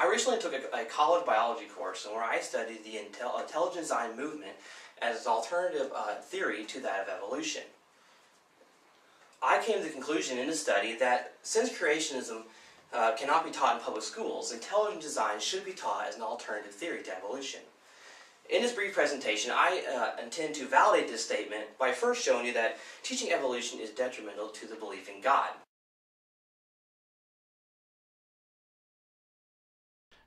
I recently took a college biology course where I studied the intelligent design movement as an alternative theory to that of evolution. I came to the conclusion in the study that since creationism cannot be taught in public schools, intelligent design should be taught as an alternative theory to evolution. In this brief presentation, I intend to validate this statement by first showing you that teaching evolution is detrimental to the belief in God.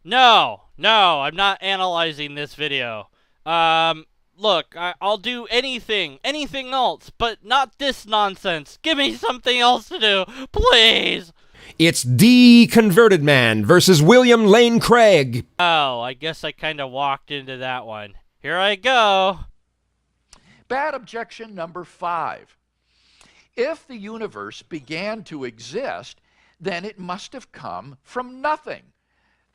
No, I'm not analyzing this video. Look, I'll do anything else, but not this nonsense. Give me something else to do, please! It's The Converted Man versus William Lane Craig. Oh, I guess I kind of walked into that one. Here I go. Bad objection number 5. If the universe began to exist, then it must have come from nothing.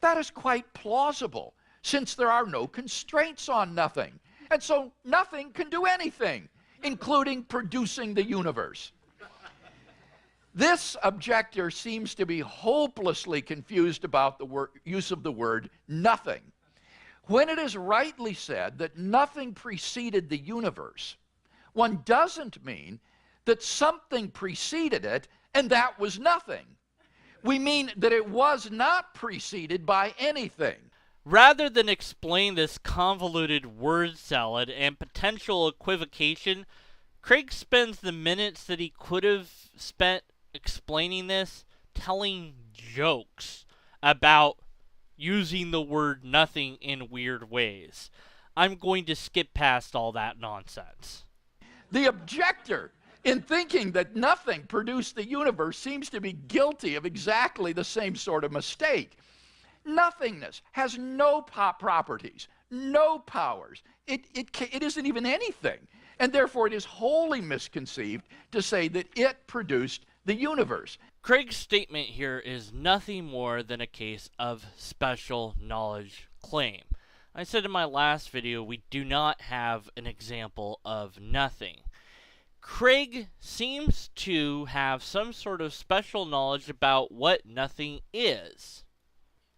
That is quite plausible, since there are no constraints on nothing. And so nothing can do anything, including producing the universe. This objector seems to be hopelessly confused about the use of the word nothing. When it is rightly said that nothing preceded the universe, one doesn't mean that something preceded it and that was nothing. We mean that it was not preceded by anything. Rather than explain this convoluted word salad and potential equivocation, Craig spends the minutes that he could have spent explaining this telling jokes about using the word nothing in weird ways. I'm going to skip past all that nonsense. The objector, in thinking that nothing produced the universe, seems to be guilty of exactly the same sort of mistake. Nothingness has no properties, no powers. It isn't even anything. And therefore it is wholly misconceived to say that it produced the universe. Craig's statement here is nothing more than a case of special knowledge claim. I said in my last video we do not have an example of nothing. Craig seems to have some sort of special knowledge about what nothing is.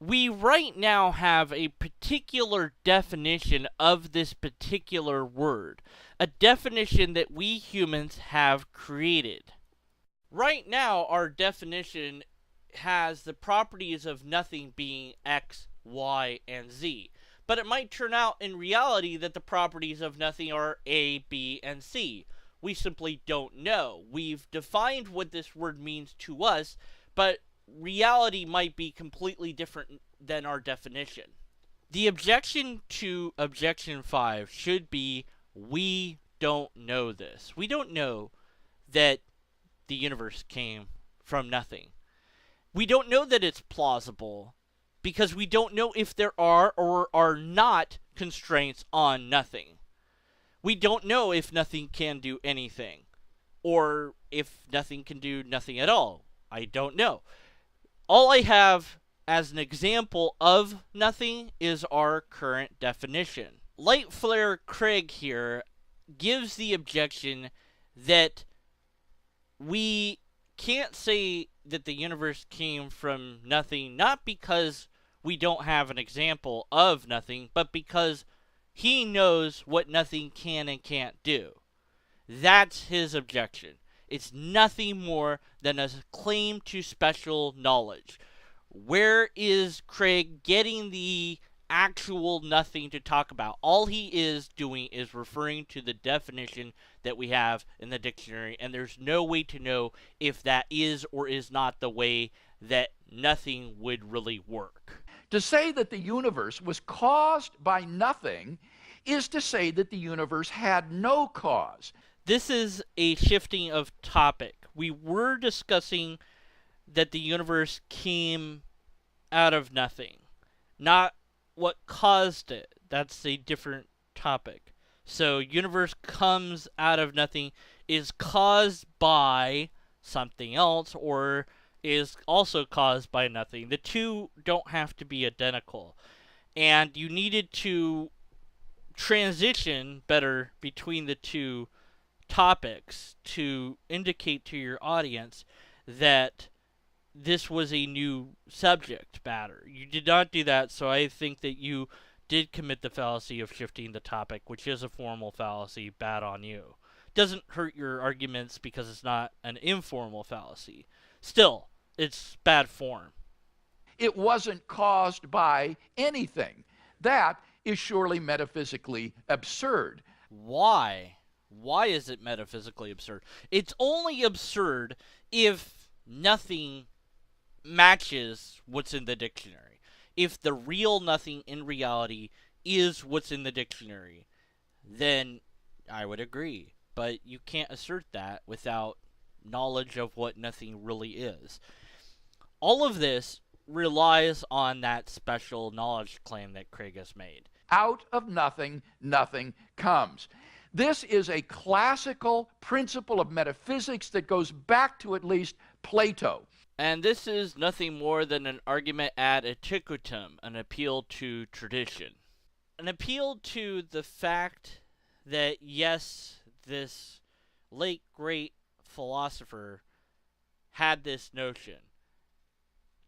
We right now have a particular definition of this particular word, a definition that we humans have created. Right now, our definition has the properties of nothing being X, Y, and Z. But it might turn out in reality that the properties of nothing are A, B, and C. We simply don't know. We've defined what this word means to us, but reality might be completely different than our definition. The objection to objection 5 should be, we don't know this. We don't know that the universe came from nothing. We don't know that it's plausible because we don't know if there are or are not constraints on nothing. We don't know if nothing can do anything, or if nothing can do nothing at all. I don't know. All I have as an example of nothing is our current definition. Light Flare Craig here gives the objection that we can't say that the universe came from nothing, not because we don't have an example of nothing, but because he knows what nothing can and can't do. That's his objection. It's nothing more than a claim to special knowledge. Where is Craig getting the actual nothing to talk about? All he is doing is referring to the definition that we have in the dictionary, and there's no way to know if that is or is not the way that nothing would really work. To say that the universe was caused by nothing is to say that the universe had no cause. This is a shifting of topic. We were discussing that the universe came out of nothing, not what caused it. That's a different topic. So universe comes out of nothing is caused by something else, or is also caused by nothing. The two don't have to be identical. And you needed to transition better between the two topics to indicate to your audience that this was a new subject matter. You did not do that, so I think that you did commit the fallacy of shifting the topic, which is a formal fallacy. Bad on you. Doesn't hurt your arguments because it's not an informal fallacy. Still, it's bad form. It wasn't caused by anything. That is surely metaphysically absurd. Why? Why is it metaphysically absurd? It's only absurd if nothing matches what's in the dictionary. If the real nothing in reality is what's in the dictionary, then I would agree. But you can't assert that without knowledge of what nothing really is. All of this relies on that special knowledge claim that Craig has made. Out of nothing, nothing comes. This is a classical principle of metaphysics that goes back to at least Plato. And this is nothing more than an argument ad antiquatum, an appeal to tradition. An appeal to the fact that, yes, this late great philosopher had this notion.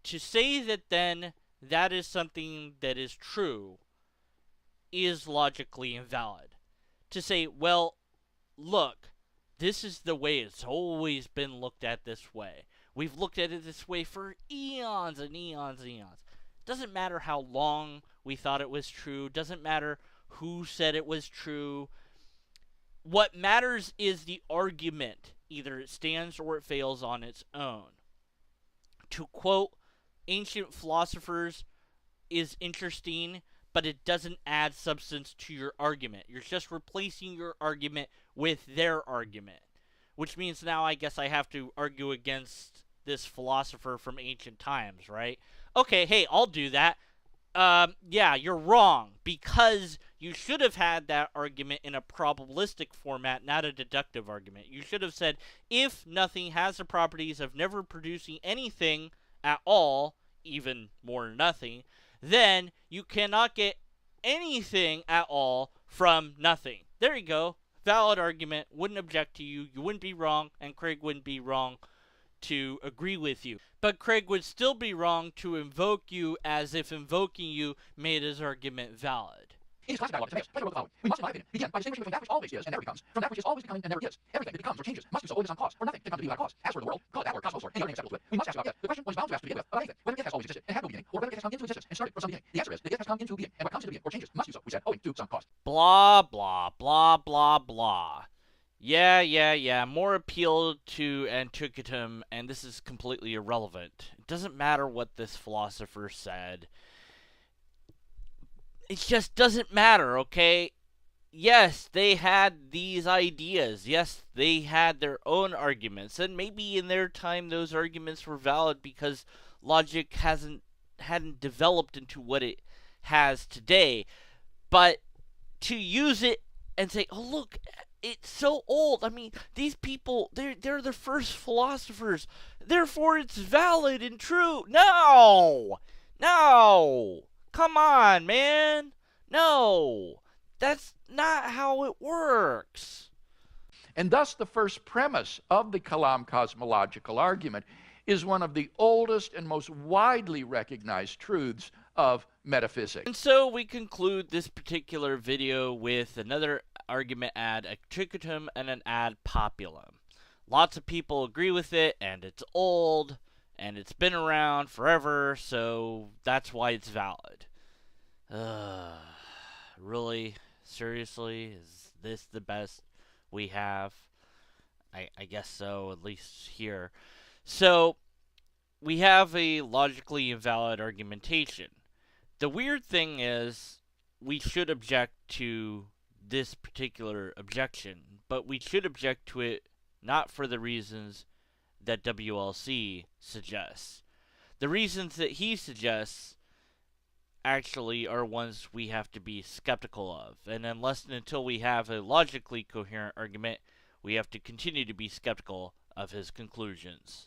To say that then that is something that is true is logically invalid. To say, well, look, this is the way it's always been looked at this way. We've looked at it this way for eons and eons and eons. Doesn't matter how long we thought it was true. Doesn't matter who said it was true. What matters is the argument. Either it stands or it fails on its own. To quote ancient philosophers is interesting, but it doesn't add substance to your argument. You're just replacing your argument with their argument. Which means now I guess I have to argue against this philosopher from ancient times, right? Okay, hey, I'll do that. Yeah, you're wrong, because you should have had that argument in a probabilistic format, not a deductive argument. You should have said, if nothing has the properties of never producing anything at all, even more nothing, then you cannot get anything at all from nothing. There you go. Valid argument. Wouldn't object to you. You wouldn't be wrong, and Craig wouldn't be wrong to agree with you. But Craig would still be wrong to invoke you as if invoking you made his argument valid. In his classic dialogue, Timaeus, Plato wrote the following: we must, in my opinion, begin by distinguishing between that which always is and never becomes, from that which is always becoming and never is. Everything that becomes or changes must do so only on cause, for nothing can come to be without cause. As for the world, call it that or cosmos or any other name acceptable to it. We must ask about it. The question was bound to ask to begin with about anything, whether it has always existed and had no beginning, or whether it has come into existence and started from some beginning. The answer is that it has come into being, and what comes into being or changes must do so, we said, owing to some cause. Blah, blah, blah, blah, blah. Yeah. More appeal to antiquatum, and this is completely irrelevant. It doesn't matter what this philosopher said. It just doesn't matter, okay? Yes, they had these ideas. Yes, they had their own arguments. And maybe in their time those arguments were valid because logic hadn't developed into what it has today. But to use it and say, oh, look, it's so old. I mean, these people, they're the first philosophers. Therefore, it's valid and true. No! Come on, man. No. That's not how it works. And thus the first premise of the Kalam cosmological argument is one of the oldest and most widely recognized truths of metaphysics. And so we conclude this particular video with another argument ad antiquatum and an ad populum. Lots of people agree with it, and it's old, and it's been around forever, so that's why it's valid. Really? Seriously? Is this the best we have? I guess so, at least here. So, we have a logically invalid argumentation. The weird thing is, we should object to this particular objection, but we should object to it not for the reasons that WLC suggests. The reasons that he suggests actually are ones we have to be skeptical of, and unless and until we have a logically coherent argument, we have to continue to be skeptical of his conclusions.